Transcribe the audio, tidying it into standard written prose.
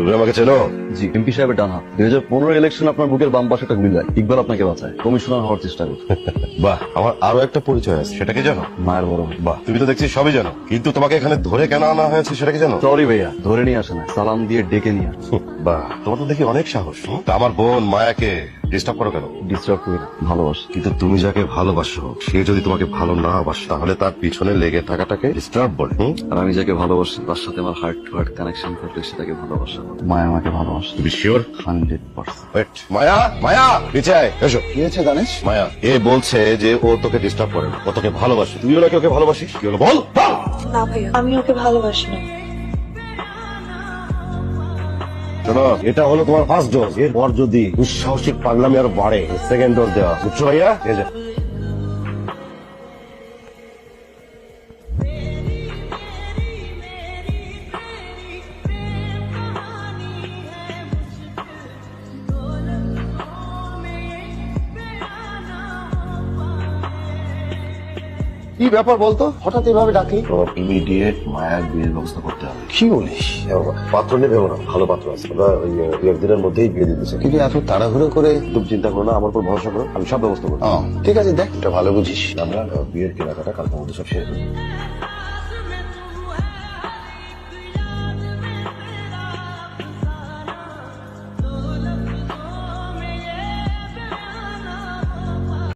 তুমি আমাকে চেনো? জি, এমপি সাহেবের ডান হাত। 2015 ইলেকশন আপনার বুকের বাম পাশে একটা গুলি লাগে, ইকবাল আপনাকে বাঁচায়, কমিশনার হওয়ার চেষ্টা করে। বাহ, আমার আরো একটা পরিচয় আছে, সেটা কি জানো? মায়ের বড় ভাই। বাহ, তুমি তো দেখছি সবই জানো, কিন্তু তোমাকে এখানে ধরে কেন আনা হয়েছে সেটা কি জানো? সরি ভাইয়া, ধরে নিয়ে আসে না, সালাম দিয়ে ডেকে নিয়ে আসে। বাহ, তোমার তো দেখি অনেক সাহস। তা আমার বোন মায়াকে ডিস্টার্ব করো কেন? ডিস্টার্ব করি না, ভালোবাসি। কিন্তু তুমি যাকে ভালোবাসো সে যদি তোমাকে ভালো না বাসে তাহলে তার পিছনে লেগে থাকাটাকে ডিস্টার্ব বলে। আর আমি যাকে ভালোবাসি তার সাথে আমার হার্ট টু হার্ট কানেকশন থাকলে সেটাকে ভালোবাসা। মায়া আমাকে ভালোবাসে। তুমি শিওর? 100%। মায়া, মায়া নিচে আয়, এসো। কি হয়েছে দানেশ? মায়া, এ বলছে যে ও তোকে ডিস্টার্ব করে না, ও তোকে ভালোবাসে। তুইও নাকি ওকে ভালোবাসিস? কি হলো বল? বল। না ভাইয়া, আমি ওকে ভালোবাসি না। শোনো, এটা হলো তোমার ফার্স্ট ডোজ। এরপর যদি দুঃসাহসিক পাগলামি আরো বাড়ে, সেকেন্ড ডোজ দেওয়া, বুঝছো ভাইয়া? এই যে। কি ব্যাপার বলতো, হঠাৎ এভাবে ডাকলি? ইমিডিয়েট মায়ার বিয়ের ব্যবস্থা করতে হবে। কি বলিস? পাত্র নেবে না, ভালো পাত্র আছে, আমরা ওই দু একদিনের মধ্যেই বিয়ে দিতে চাই। কিন্তু এত তাড়াহুড়ো করে? তুমি চিন্তা করো না, আমার উপর ভরসা করো, আমি সব ব্যবস্থা করবো। ঠিক আছে, দেখ, এটা ভালো বুঝিস। আমরা বিয়ের কেনাকাটা কালকের মধ্যে সব সেরে ফেলবো।